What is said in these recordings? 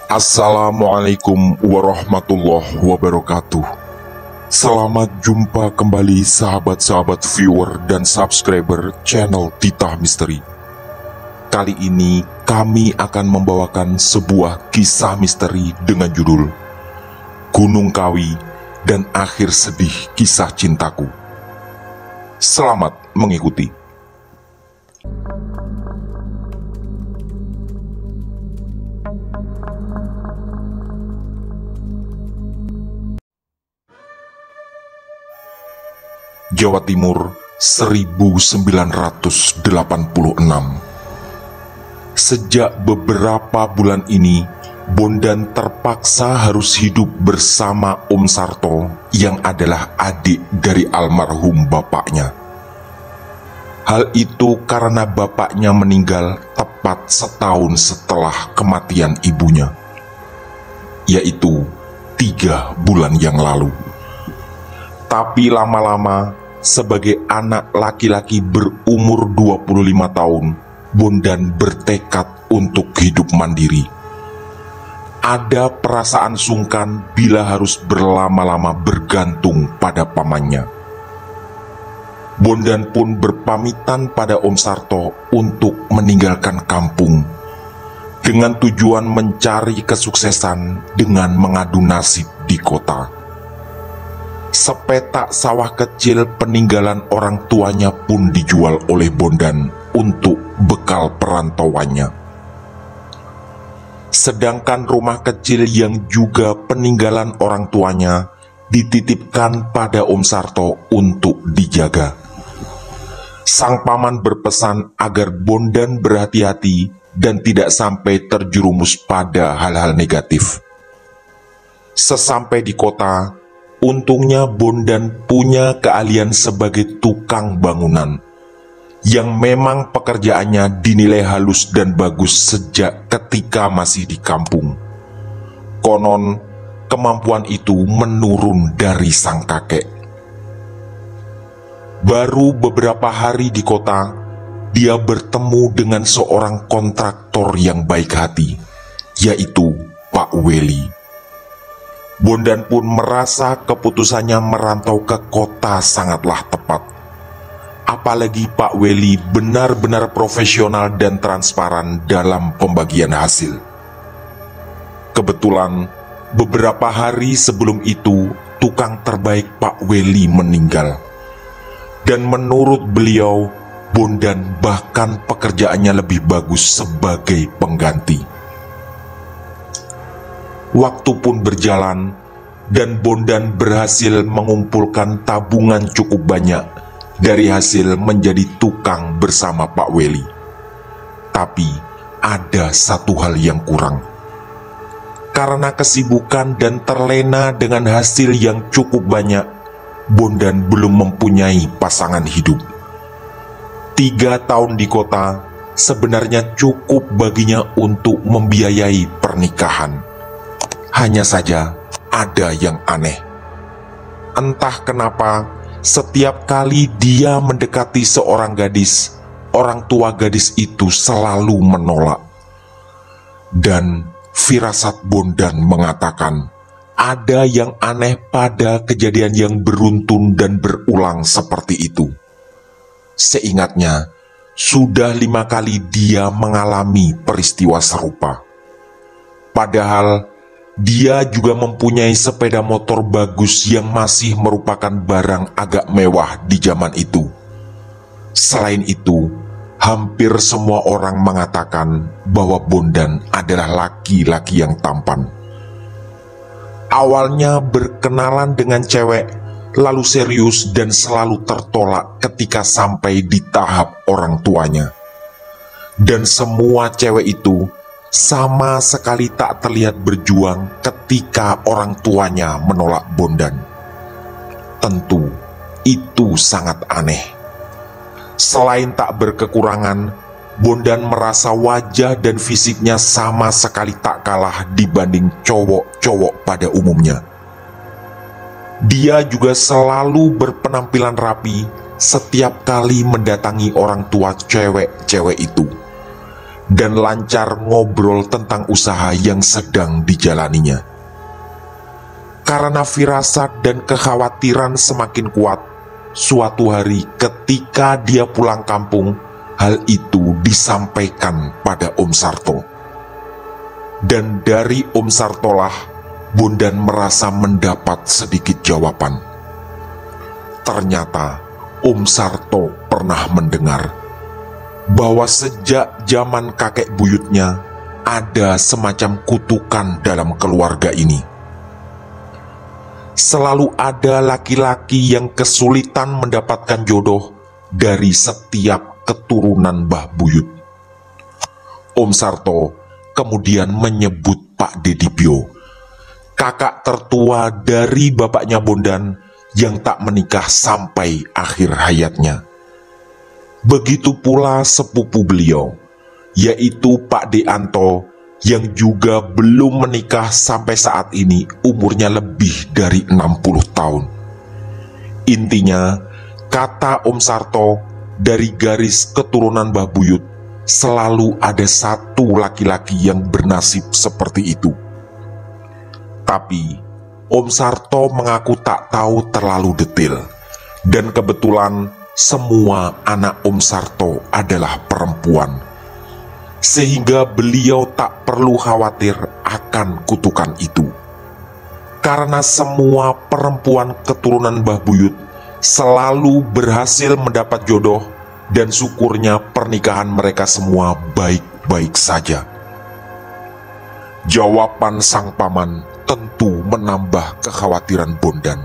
Assalamualaikum warahmatullahi wabarakatuh. Selamat jumpa kembali sahabat-sahabat viewer dan subscriber channel Titah Misteri. Kali ini kami akan membawakan sebuah kisah misteri dengan judul Gunung Kawi dan Akhir Sedih Kisah Cintaku. Selamat mengikuti. Jawa Timur 1986. Sejak beberapa bulan ini, Bondan terpaksa harus hidup bersama Om Sarto yang adalah adik dari almarhum bapaknya. Hal itu karena bapaknya meninggal tepat setahun setelah kematian ibunya, yaitu 3 bulan yang lalu. Tapi lama-lama, sebagai anak laki-laki berumur 25 tahun, Bondan bertekad untuk hidup mandiri. Ada perasaan sungkan bila harus berlama-lama bergantung pada pamannya. Bondan pun berpamitan pada Om Sarto untuk meninggalkan kampung, dengan tujuan mencari kesuksesan dengan mengadu nasib di kota. Sepetak sawah kecil peninggalan orang tuanya pun dijual oleh Bondan untuk bekal perantauannya. Sedangkan rumah kecil yang juga peninggalan orang tuanya dititipkan pada Om Sarto untuk dijaga. Sang paman berpesan agar Bondan berhati-hati dan tidak sampai terjerumus pada hal-hal negatif. Sesampai di kota, untungnya Bondan punya keahlian sebagai tukang bangunan, yang memang pekerjaannya dinilai halus dan bagus sejak ketika masih di kampung. Konon, kemampuan itu menurun dari sang kakek. Baru beberapa hari di kota, dia bertemu dengan seorang kontraktor yang baik hati, yaitu Pak Weli. Bondan pun merasa keputusannya merantau ke kota sangatlah tepat. Apalagi Pak Weli benar-benar profesional dan transparan dalam pembagian hasil. Kebetulan, beberapa hari sebelum itu, tukang terbaik Pak Weli meninggal. Dan menurut beliau, Bondan bahkan pekerjaannya lebih bagus sebagai pengganti. Waktu pun berjalan, dan Bondan berhasil mengumpulkan tabungan cukup banyak dari hasil menjadi tukang bersama Pak Weli. Tapi ada satu hal yang kurang. Karena kesibukan dan terlena dengan hasil yang cukup banyak, Bondan belum mempunyai pasangan hidup. 3 tahun di kota sebenarnya cukup baginya untuk membiayai pernikahan. Hanya saja ada yang aneh. Entah kenapa, setiap kali dia mendekati seorang gadis, orang tua gadis itu selalu menolak. Dan firasat Bondan mengatakan ada yang aneh pada kejadian yang beruntun dan berulang seperti itu. Seingatnya, sudah 5 kali dia mengalami peristiwa serupa. Padahal dia juga mempunyai sepeda motor bagus yang masih merupakan barang agak mewah di zaman itu. Selain itu, hampir semua orang mengatakan bahwa Bondan adalah laki-laki yang tampan. Awalnya berkenalan dengan cewek, lalu serius dan selalu tertolak ketika sampai di tahap orang tuanya. Dan semua cewek itu sama sekali tak terlihat berjuang ketika orang tuanya menolak Bondan. Tentu, itu sangat aneh. Selain tak berkekurangan, Bondan merasa wajah dan fisiknya sama sekali tak kalah dibanding cowok-cowok pada umumnya. Dia juga selalu berpenampilan rapi setiap kali mendatangi orang tua cewek-cewek itu. dan lancar ngobrol tentang usaha yang sedang dijalaninya. Karena firasat dan kekhawatiran semakin kuat, suatu hari ketika dia pulang kampung, hal itu disampaikan pada Om Sarto. Dan dari Om Sarto lah Bondan merasa mendapat sedikit jawaban. Ternyata Om Sarto pernah mendengar bahwa sejak zaman kakek buyutnya ada semacam kutukan dalam keluarga ini. Selalu ada laki-laki yang kesulitan mendapatkan jodoh dari setiap keturunan Mbah Buyut. Om Sarto kemudian menyebut Pak Dedibyo, kakak tertua dari bapaknya Bondan yang tak menikah sampai akhir hayatnya. Begitu pula sepupu beliau, yaitu Pak Deanto, yang juga belum menikah sampai saat ini, umurnya lebih dari 60 tahun. Intinya, kata Om Sarto, dari garis keturunan Mbah Buyut selalu ada satu laki-laki yang bernasib seperti itu. Tapi Om Sarto mengaku tak tahu terlalu detail, dan kebetulan semua anak Om Sarto adalah perempuan, sehingga beliau tak perlu khawatir akan kutukan itu. Karena semua perempuan keturunan Mbah Buyut selalu berhasil mendapat jodoh, dan syukurnya pernikahan mereka semua baik-baik saja. Jawaban sang paman tentu menambah kekhawatiran Bondan.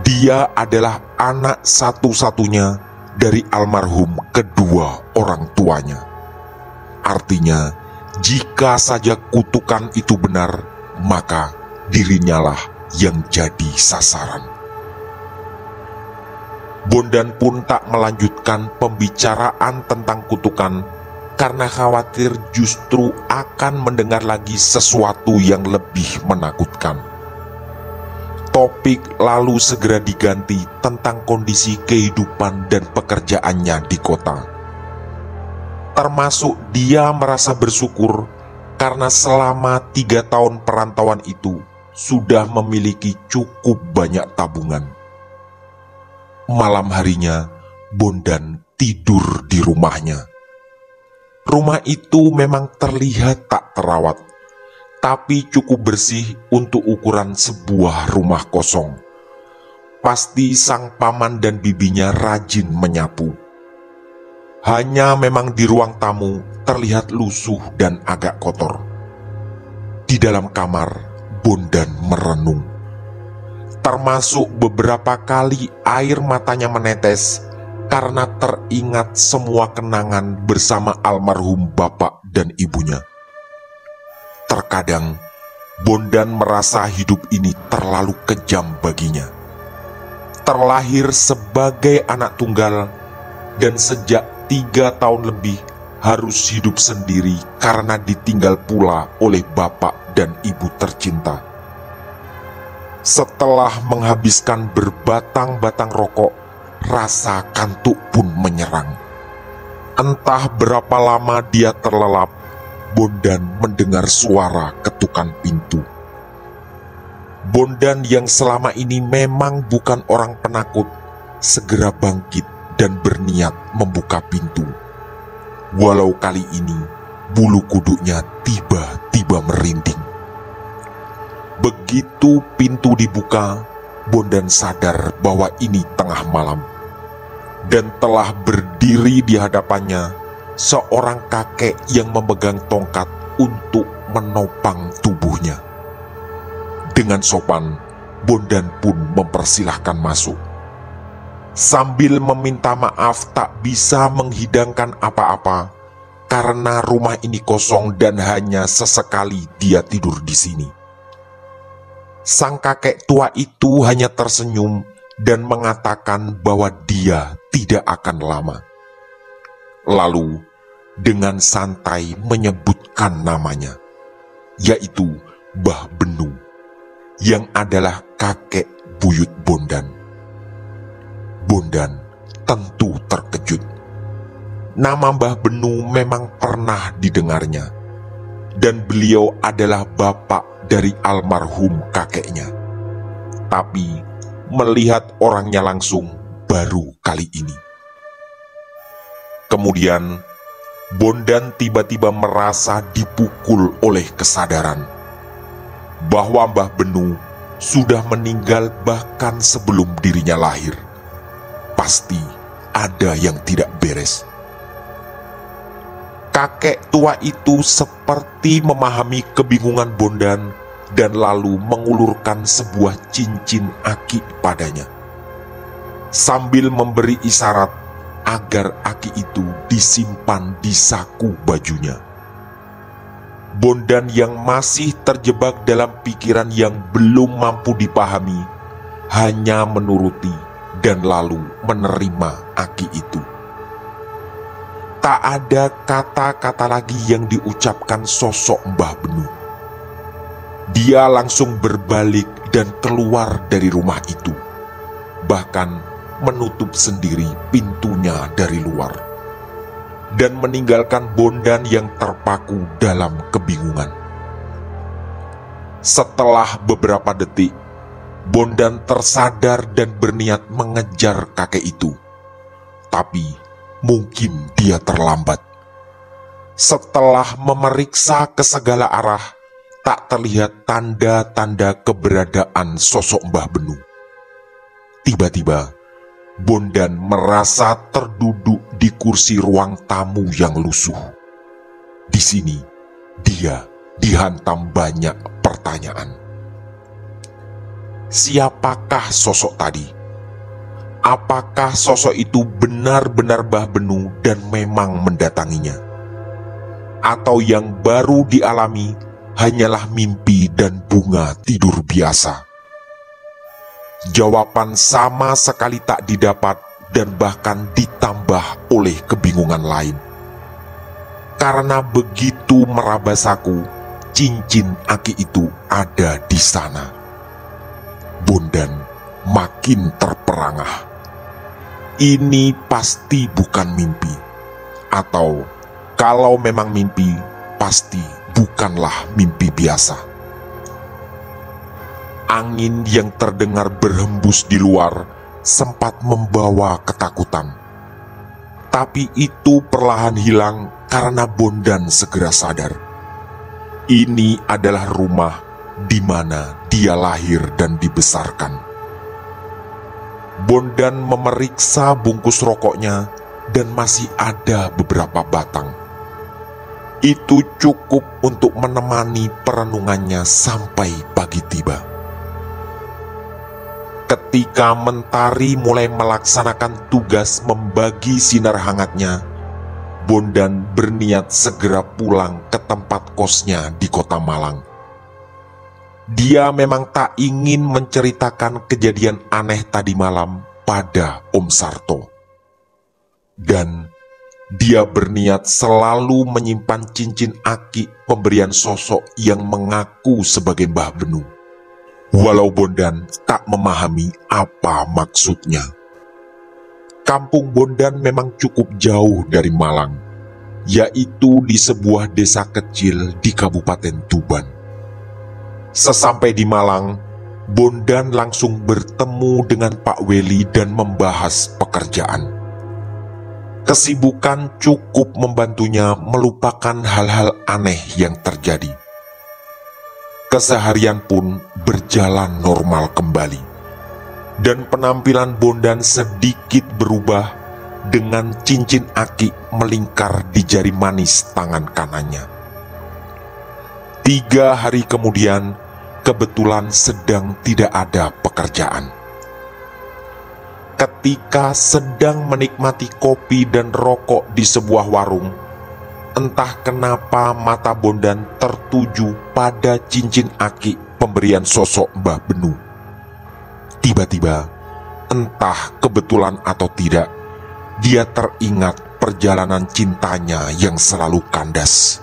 Dia adalah anak satu-satunya dari almarhum kedua orang tuanya. Artinya, jika saja kutukan itu benar, maka dirinya lah yang jadi sasaran. Bondan pun tak melanjutkan pembicaraan tentang kutukan karena khawatir justru akan mendengar lagi sesuatu yang lebih menakutkan. Topik lalu segera diganti tentang kondisi kehidupan dan pekerjaannya di kota. Termasuk dia merasa bersyukur karena selama 3 tahun perantauan itu sudah memiliki cukup banyak tabungan. Malam harinya, Bondan tidur di rumahnya. Rumah itu memang terlihat tak terawat, tapi cukup bersih untuk ukuran sebuah rumah kosong. Pasti sang paman dan bibinya rajin menyapu. Hanya memang di ruang tamu terlihat lusuh dan agak kotor. Di dalam kamar, Bondan merenung. Termasuk beberapa kali air matanya menetes karena teringat semua kenangan bersama almarhum bapak dan ibunya. Terkadang, Bondan merasa hidup ini terlalu kejam baginya. Terlahir sebagai anak tunggal dan sejak 3 tahun lebih harus hidup sendiri karena ditinggal pula oleh bapak dan ibu tercinta. Setelah menghabiskan berbatang-batang rokok, rasa kantuk pun menyerang. Entah berapa lama dia terlelap, Bondan mendengar suara ketukan pintu. Bondan yang selama ini memang bukan orang penakut, segera bangkit dan berniat membuka pintu. Walau kali ini bulu kuduknya tiba-tiba merinding. Begitu pintu dibuka, Bondan sadar bahwa ini tengah malam, dan telah berdiri di hadapannya seorang kakek yang memegang tongkat untuk menopang tubuhnya. Dengan sopan, Bondan pun mempersilahkan masuk. Sambil meminta maaf tak bisa menghidangkan apa-apa karena rumah ini kosong dan hanya sesekali dia tidur di sini. Sang kakek tua itu hanya tersenyum dan mengatakan bahwa dia tidak akan lama. Lalu dengan santai menyebutkan namanya, yaitu Mbah Benu, yang adalah kakek buyut Bondan. Bondan tentu terkejut. nama Mbah Benu memang pernah didengarnya, dan beliau adalah bapak dari almarhum kakeknya. Tapi melihat orangnya langsung baru kali ini. Kemudian Bondan tiba-tiba merasa dipukul oleh kesadaran bahwa Mbah Benu sudah meninggal bahkan sebelum dirinya lahir. Pasti ada yang tidak beres. Kakek tua itu seperti memahami kebingungan Bondan dan lalu mengulurkan sebuah cincin aki padanya, sambil memberi isyarat agar aki itu disimpan di saku bajunya. Bondan yang masih terjebak dalam pikiran yang belum mampu dipahami hanya menuruti dan lalu menerima aki itu. Tak ada kata-kata lagi yang diucapkan sosok Mbah Benu. Dia langsung berbalik dan keluar dari rumah itu, bahkan menutup sendiri pintunya dari luar, dan meninggalkan Bondan yang terpaku dalam kebingungan. Setelah beberapa detik, Bondan tersadar dan berniat mengejar kakek itu. Tapi mungkin dia terlambat. Setelah memeriksa ke segala arah, tak terlihat tanda-tanda keberadaan sosok Mbah Benu. Tiba-tiba, Bondan merasa terduduk di kursi ruang tamu yang lusuh. Di sini, dia dihantam banyak pertanyaan. Siapakah sosok tadi? Apakah sosok itu benar-benar Mbah Benu dan memang mendatanginya? Atau yang baru dialami hanyalah mimpi dan bunga tidur biasa? Jawaban sama sekali tak didapat dan bahkan ditambah oleh kebingungan lain. Karena begitu meraba saku, cincin aki itu ada di sana. Bondan makin terperangah. Ini pasti bukan mimpi, atau kalau memang mimpi, pasti bukanlah mimpi biasa. Angin yang terdengar berhembus di luar sempat membawa ketakutan. Tapi itu perlahan hilang karena Bondan segera sadar. Ini adalah rumah di mana dia lahir dan dibesarkan. Bondan memeriksa bungkus rokoknya dan masih ada beberapa batang. Itu cukup untuk menemani perenungannya sampai pagi tiba. Ketika mentari mulai melaksanakan tugas membagi sinar hangatnya, Bondan berniat segera pulang ke tempat kosnya di kota Malang. Dia memang tak ingin menceritakan kejadian aneh tadi malam pada Om Sarto. Dan dia berniat selalu menyimpan cincin aki pemberian sosok yang mengaku sebagai Mbah Benu, walau Bondan tak memahami apa maksudnya. Kampung Bondan memang cukup jauh dari Malang, yaitu di sebuah desa kecil di Kabupaten Tuban. Sesampai di Malang, Bondan langsung bertemu dengan Pak Weli dan membahas pekerjaan. Kesibukan cukup membantunya melupakan hal-hal aneh yang terjadi. Keseharian pun berjalan normal kembali, dan penampilan Bondan sedikit berubah dengan cincin aki melingkar di jari manis tangan kanannya. 3 hari kemudian, kebetulan sedang tidak ada pekerjaan. Ketika sedang menikmati kopi dan rokok di sebuah warung, entah kenapa mata Bondan tertuju pada cincin aki pemberian sosok Mbah Benu. Tiba-tiba, entah kebetulan atau tidak, dia teringat perjalanan cintanya yang selalu kandas.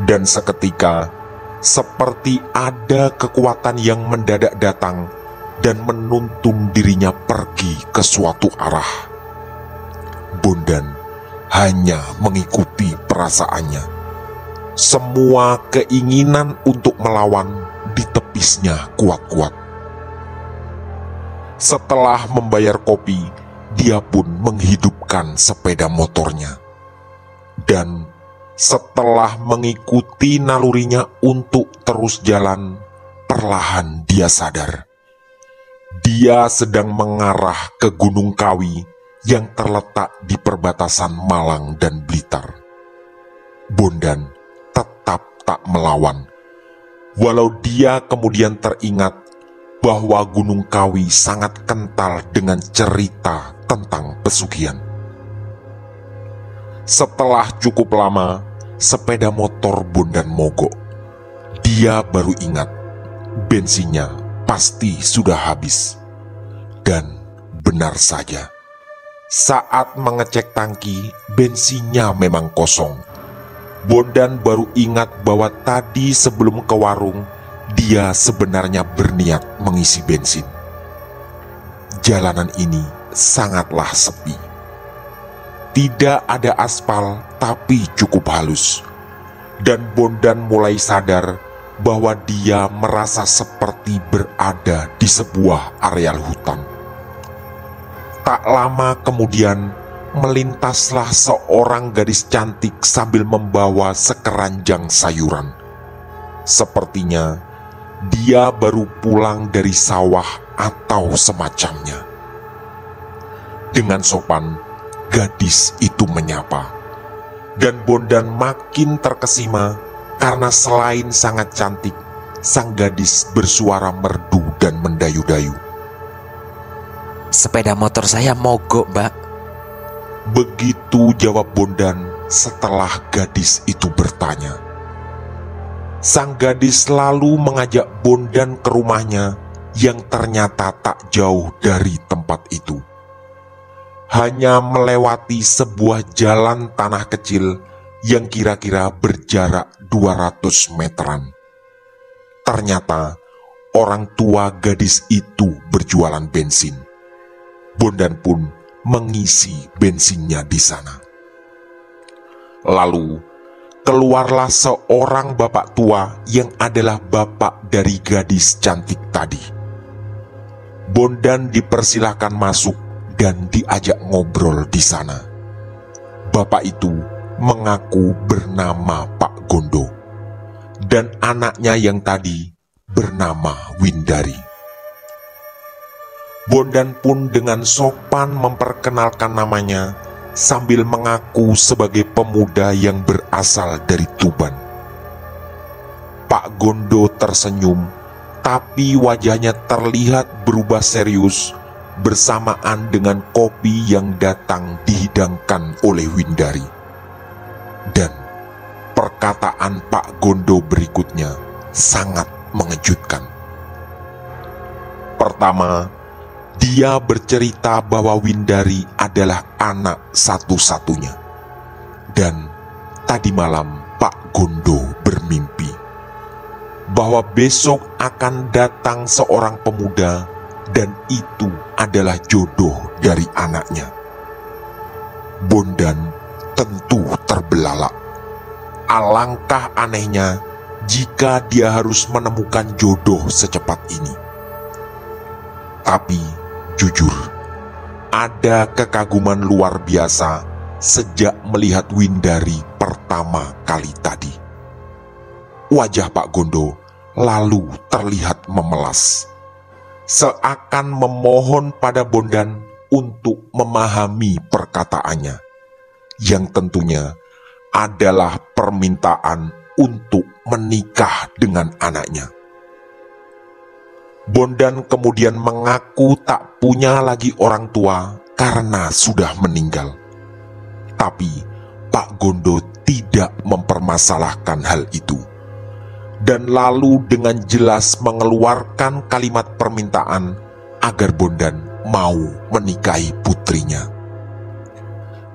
Dan seketika, seperti ada kekuatan yang mendadak datang dan menuntun dirinya pergi ke suatu arah. Bondan hanya mengikuti perasaannya. Semua keinginan untuk melawan ditepisnya kuat-kuat. Setelah membayar kopi, dia pun menghidupkan sepeda motornya. Dan setelah mengikuti nalurinya untuk terus jalan, perlahan dia sadar. Dia sedang mengarah ke Gunung Kawi yang terletak di perbatasan Malang dan Blitar. Bondan tetap tak melawan, walau dia kemudian teringat bahwa Gunung Kawi sangat kental dengan cerita tentang pesugihan. Setelah cukup lama, sepeda motor Bondan mogok. Dia baru ingat, bensinnya pasti sudah habis. Dan benar saja, saat mengecek tangki, bensinnya memang kosong. Bondan baru ingat bahwa tadi sebelum ke warung, dia sebenarnya berniat mengisi bensin. Jalanan ini sangatlah sepi. Tidak ada aspal, tapi cukup halus. Dan Bondan mulai sadar bahwa dia merasa seperti berada di sebuah areal hutan. Tak lama kemudian, melintaslah seorang gadis cantik sambil membawa sekeranjang sayuran. Sepertinya dia baru pulang dari sawah atau semacamnya. Dengan sopan, gadis itu menyapa. Dan Bondan makin terkesima karena selain sangat cantik, sang gadis bersuara merdu dan mendayu-dayu. "Sepeda motor saya mogok, Mbak." Begitu jawab Bondan setelah gadis itu bertanya. Sang gadis lalu mengajak Bondan ke rumahnya yang ternyata tak jauh dari tempat itu. Hanya melewati sebuah jalan tanah kecil yang kira-kira berjarak 200 meteran. Ternyata orang tua gadis itu berjualan bensin. Bondan pun mengisi bensinnya di sana. Lalu keluarlah seorang bapak tua yang adalah bapak dari gadis cantik tadi. Bondan dipersilahkan masuk dan diajak ngobrol di sana. Bapak itu mengaku bernama Pak Gondo, dan anaknya yang tadi bernama Windari. Bondan pun dengan sopan memperkenalkan namanya sambil mengaku sebagai pemuda yang berasal dari Tuban. Pak Gondo tersenyum, tapi wajahnya terlihat berubah serius bersamaan dengan kopi yang datang dihidangkan oleh Windari. Dan perkataan Pak Gondo berikutnya sangat mengejutkan. Pertama, dia bercerita bahwa Windari adalah anak satu-satunya. Dan tadi malam Pak Gondo bermimpi bahwa besok akan datang seorang pemuda dan itu adalah jodoh dari anaknya. Bondan tentu terbelalak. Alangkah anehnya jika dia harus menemukan jodoh secepat ini. Tapi jujur, ada kekaguman luar biasa sejak melihat Windari pertama kali tadi. Wajah Pak Gondo lalu terlihat memelas, seakan memohon pada Bondan untuk memahami perkataannya, yang tentunya adalah permintaan untuk menikah dengan anaknya. Bondan kemudian mengaku tak punya lagi orang tua karena sudah meninggal. Tapi Pak Gondo tidak mempermasalahkan hal itu, dan lalu dengan jelas mengeluarkan kalimat permintaan agar Bondan mau menikahi putrinya.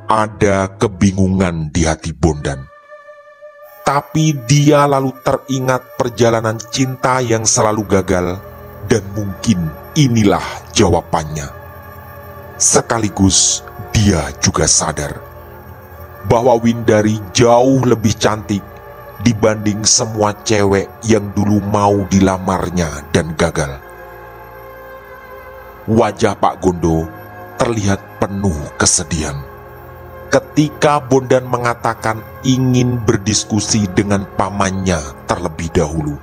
Ada kebingungan di hati Bondan, tapi dia lalu teringat perjalanan cinta yang selalu gagal, dan mungkin inilah jawabannya. Sekaligus dia juga sadar bahwa Windari jauh lebih cantik dibanding semua cewek yang dulu mau dilamarnya dan gagal. Wajah Pak Gondo terlihat penuh kesedihan ketika Bondan mengatakan ingin berdiskusi dengan pamannya terlebih dahulu.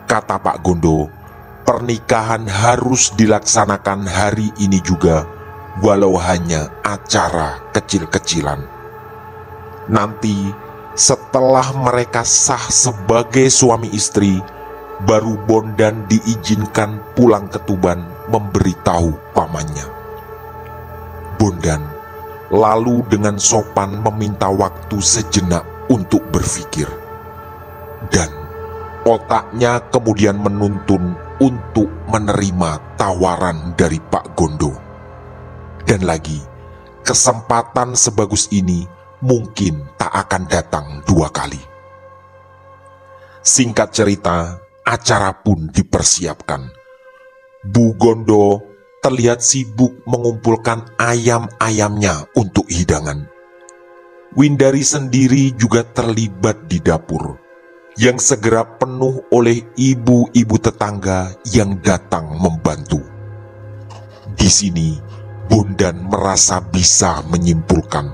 Kata Pak Gondo, pernikahan harus dilaksanakan hari ini juga, walau hanya acara kecil-kecilan. Nanti setelah mereka sah sebagai suami istri, baru Bondan diizinkan pulang ke Tuban memberitahu pamannya. Bondan lalu dengan sopan meminta waktu sejenak untuk berpikir. Dan otaknya kemudian menuntun untuk menerima tawaran dari Pak Gondo. Dan lagi, kesempatan sebagus ini mungkin tak akan datang dua kali. Singkat cerita, acara pun dipersiapkan. Bu Gondo terlihat sibuk mengumpulkan ayam-ayamnya untuk hidangan. Windari sendiri juga terlibat di dapur, yang segera penuh oleh ibu-ibu tetangga yang datang membantu. Di sini, Bondan merasa bisa menyimpulkan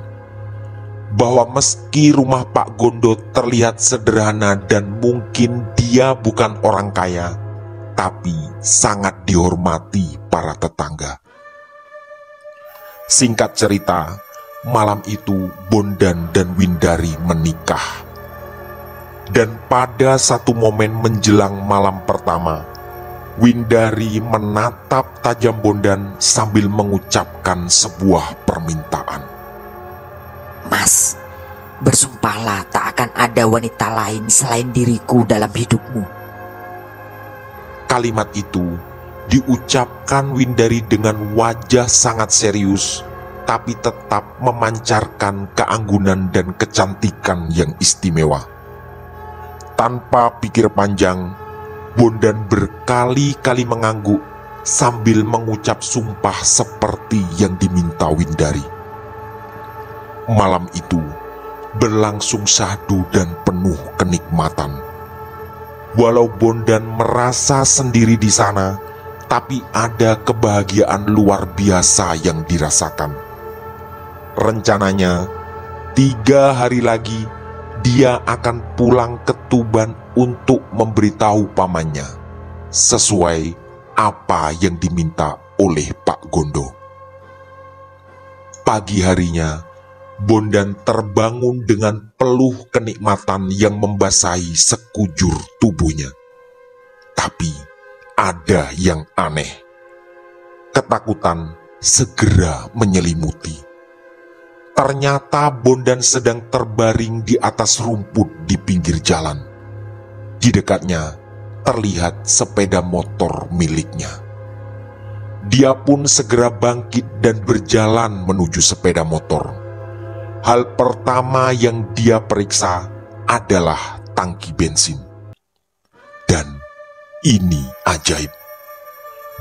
bahwa meski rumah Pak Gondo terlihat sederhana dan mungkin dia bukan orang kaya, tapi sangat dihormati para tetangga. Singkat cerita, malam itu Bondan dan Windari menikah. Dan pada satu momen menjelang malam pertama, Windari menatap tajam Bondan sambil mengucapkan sebuah permintaan. Mas, bersumpahlah tak akan ada wanita lain selain diriku dalam hidupmu. Kalimat itu diucapkan Windari dengan wajah sangat serius, tapi tetap memancarkan keanggunan dan kecantikan yang istimewa. Tanpa pikir panjang, Bondan berkali-kali mengangguk sambil mengucap sumpah seperti yang diminta Windari. Malam itu berlangsung syahdu dan penuh kenikmatan. Walau Bondan merasa sendiri di sana, tapi ada kebahagiaan luar biasa yang dirasakan. Rencananya, 3 hari lagi dia akan pulang ke Tuban untuk memberitahu pamannya, sesuai apa yang diminta oleh Pak Gondo. Pagi harinya, Bondan terbangun dengan peluh kenikmatan yang membasahi sekujur tubuhnya. Tapi ada yang aneh. Ketakutan segera menyelimuti. Ternyata Bondan sedang terbaring di atas rumput di pinggir jalan. Di dekatnya terlihat sepeda motor miliknya. Dia pun segera bangkit dan berjalan menuju sepeda motor. Hal pertama yang dia periksa adalah tangki bensin. Dan ini ajaib.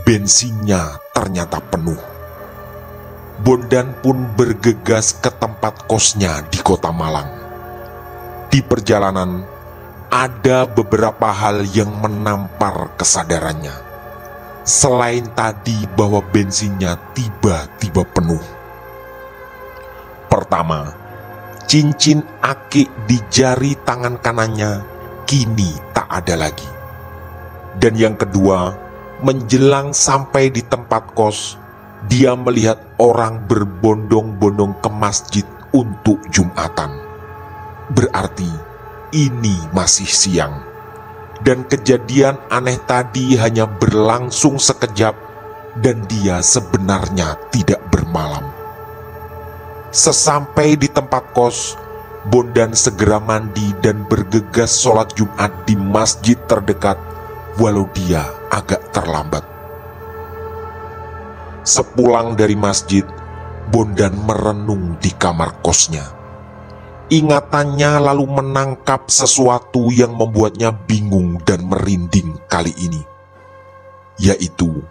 Bensinnya ternyata penuh. Bondan pun bergegas ke tempat kosnya di Kota Malang. Di perjalanan, ada beberapa hal yang menampar kesadarannya. Selain tadi bahwa bensinnya tiba-tiba penuh. Pertama, cincin akik di jari tangan kanannya kini tak ada lagi. Dan yang kedua, menjelang sampai di tempat kos, dia melihat orang berbondong-bondong ke masjid untuk Jumatan. Berarti ini masih siang. Dan kejadian aneh tadi hanya berlangsung sekejap dan dia sebenarnya tidak bermalam. Sesampai di tempat kos, Bondan segera mandi dan bergegas sholat Jumat di masjid terdekat, walau dia agak terlambat. Sepulang dari masjid, Bondan merenung di kamar kosnya. Ingatannya lalu menangkap sesuatu yang membuatnya bingung dan merinding kali ini, yaitu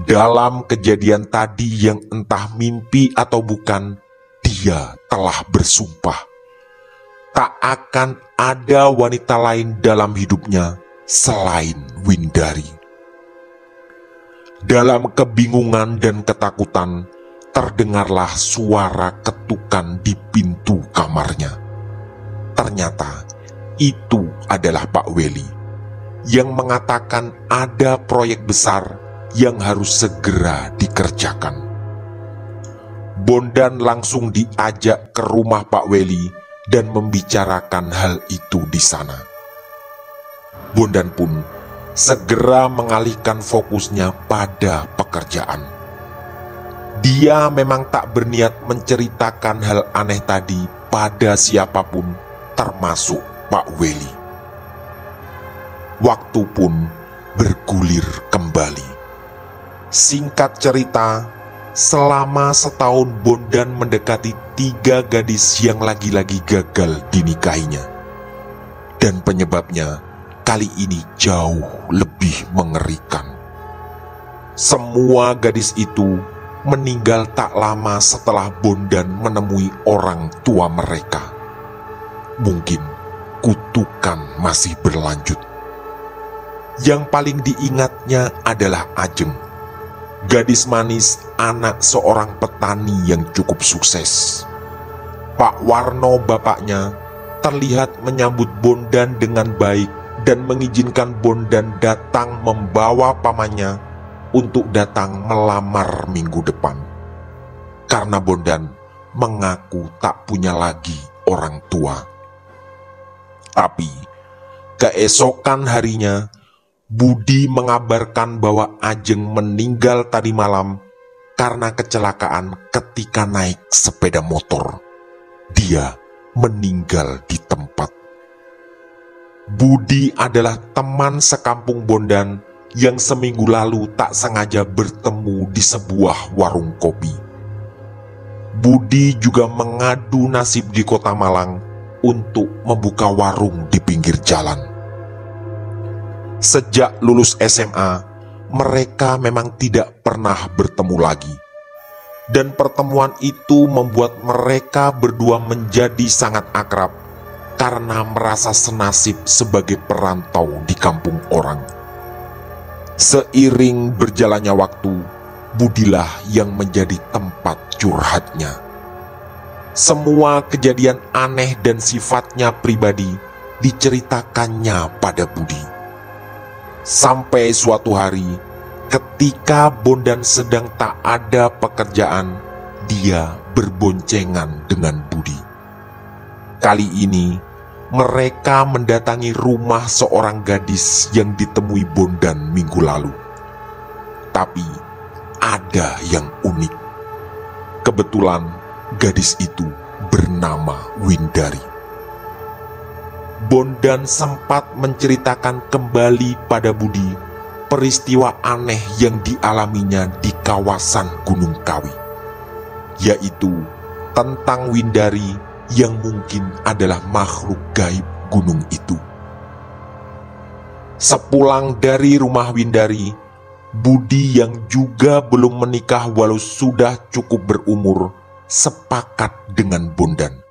dalam kejadian tadi yang entah mimpi atau bukan, dia telah bersumpah tak akan ada wanita lain dalam hidupnya selain Windari. Dalam kebingungan dan ketakutan, terdengarlah suara ketukan di pintu kamarnya. Ternyata itu adalah Pak Weli yang mengatakan ada proyek besar yang harus segera dikerjakan. Bondan langsung diajak ke rumah Pak Weli dan membicarakan hal itu di sana. Bondan pun segera mengalihkan fokusnya pada pekerjaan. Dia memang tak berniat menceritakan hal aneh tadi pada siapapun, termasuk Pak Weli. Waktu pun bergulir kembali. Singkat cerita, selama setahun Bondan mendekati 3 gadis yang lagi-lagi gagal dinikahinya. Dan penyebabnya kali ini jauh lebih mengerikan. Semua gadis itu meninggal tak lama setelah Bondan menemui orang tua mereka. Mungkin kutukan masih berlanjut. Yang paling diingatnya adalah Ajeng, gadis manis anak seorang petani yang cukup sukses. Pak Warno bapaknya terlihat menyambut Bondan dengan baik dan mengizinkan Bondan datang membawa pamannya untuk datang melamar minggu depan. Karena Bondan mengaku tak punya lagi orang tua. Tapi keesokan harinya, Budi mengabarkan bahwa Ajeng meninggal tadi malam karena kecelakaan ketika naik sepeda motor. Dia meninggal di tempat. Budi adalah teman sekampung Bondan yang seminggu lalu tak sengaja bertemu di sebuah warung kopi. Budi juga mengadu nasib di Kota Malang untuk membuka warung di pinggir jalan. Sejak lulus SMA, mereka memang tidak pernah bertemu lagi. Dan pertemuan itu membuat mereka berdua menjadi sangat akrab karena merasa senasib sebagai perantau di kampung orang. Seiring berjalannya waktu, Budilah yang menjadi tempat curhatnya. Semua kejadian aneh dan sifatnya pribadi diceritakannya pada Budi. Sampai suatu hari, ketika Bondan sedang tak ada pekerjaan, dia berboncengan dengan Budi. Kali ini, mereka mendatangi rumah seorang gadis yang ditemui Bondan minggu lalu. Tapi, ada yang unik. Kebetulan, gadis itu bernama Windari. Bondan sempat menceritakan kembali pada Budi peristiwa aneh yang dialaminya di kawasan Gunung Kawi, yaitu tentang Windari yang mungkin adalah makhluk gaib gunung itu. Sepulang dari rumah Windari, Budi yang juga belum menikah walau sudah cukup berumur sepakat dengan Bondan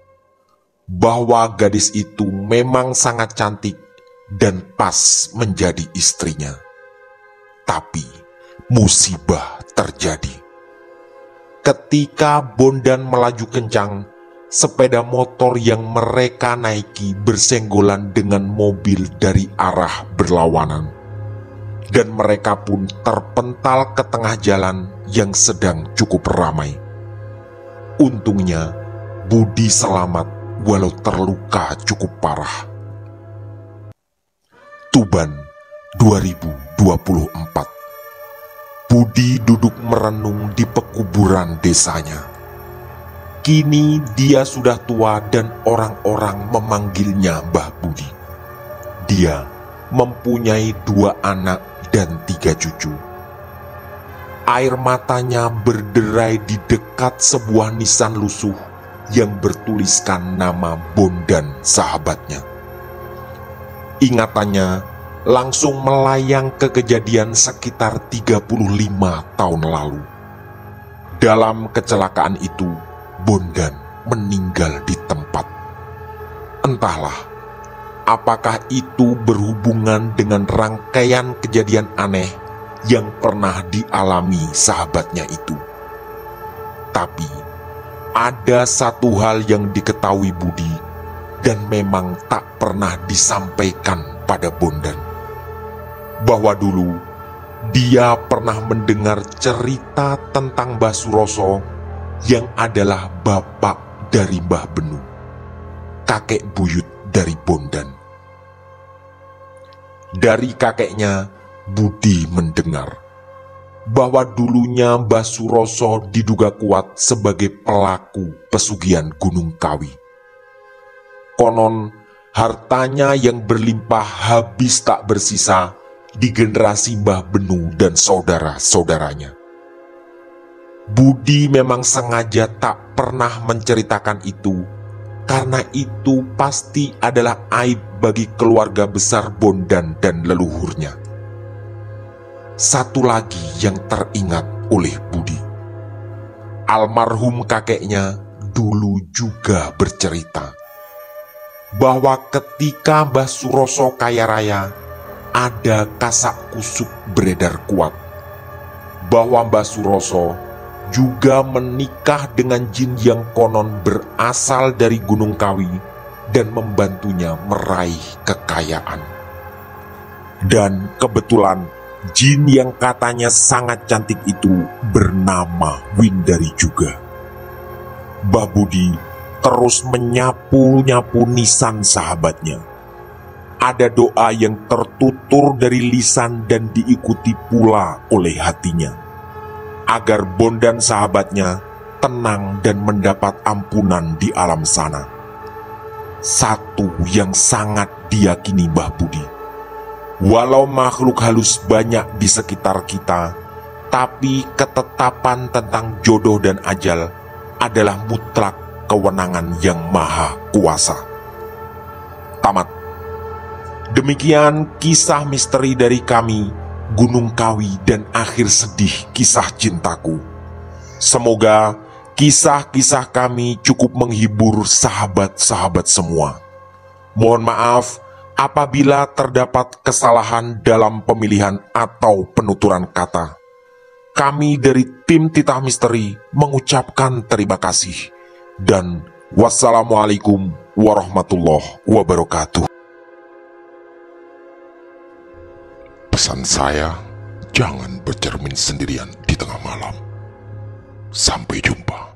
bahwa gadis itu memang sangat cantik dan pas menjadi istrinya. Tapi musibah terjadi. Ketika Bondan melaju kencang, sepeda motor yang mereka naiki bersenggolan dengan mobil dari arah berlawanan. Dan mereka pun terpental ke tengah jalan yang sedang cukup ramai. Untungnya, Budi selamat walau terluka cukup parah. Tuban, 2024. Budi duduk merenung di pekuburan desanya. Kini dia sudah tua dan orang-orang memanggilnya Mbah Budi. Dia mempunyai 2 anak dan 3 cucu. Air matanya berderai di dekat sebuah nisan lusuh yang bertuliskan nama Bondan sahabatnya. Ingatannya langsung melayang ke kejadian sekitar 35 tahun lalu. Dalam kecelakaan itu, Bondan meninggal di tempat. Entahlah, apakah itu berhubungan dengan rangkaian kejadian aneh yang pernah dialami sahabatnya itu. Tapi, ada satu hal yang diketahui Budi dan memang tak pernah disampaikan pada Bondan. Bahwa dulu, dia pernah mendengar cerita tentang Mbah Suroso yang adalah bapak dari Mbah Benu, kakek buyut dari Bondan. Dari kakeknya, Budi mendengar bahwa dulunya Mbah Suroso diduga kuat sebagai pelaku pesugihan Gunung Kawi. Konon, hartanya yang berlimpah habis tak bersisa di generasi Mbah Benu dan saudara-saudaranya. Budi memang sengaja tak pernah menceritakan itu, karena itu pasti adalah aib bagi keluarga besar Bondan dan leluhurnya. Satu lagi yang teringat oleh Budi, almarhum kakeknya dulu juga bercerita bahwa ketika Mbah Suroso kaya raya, ada kasak kusuk beredar kuat bahwa Mbah Suroso juga menikah dengan jin yang konon berasal dari Gunung Kawi dan membantunya meraih kekayaan. Dan kebetulan jin yang katanya sangat cantik itu bernama Windari juga. Mbah Budi terus menyapu-nyapu nisan sahabatnya. Ada doa yang tertutur dari lisan dan diikuti pula oleh hatinya, agar Bondan sahabatnya tenang dan mendapat ampunan di alam sana. Satu yang sangat diyakini Mbah Budi, walau makhluk halus banyak di sekitar kita, tapi ketetapan tentang jodoh dan ajal adalah mutlak kewenangan yang maha kuasa. Tamat. Demikian kisah misteri dari kami, Gunung Kawi, dan akhir sedih kisah cintaku. Semoga kisah-kisah kami cukup menghibur sahabat-sahabat semua. Mohon maaf apabila terdapat kesalahan dalam pemilihan atau penuturan kata. Kami dari tim Titah Misteri mengucapkan terima kasih. Dan wassalamualaikum warahmatullahi wabarakatuh. Pesan saya, jangan bercermin sendirian di tengah malam. Sampai jumpa.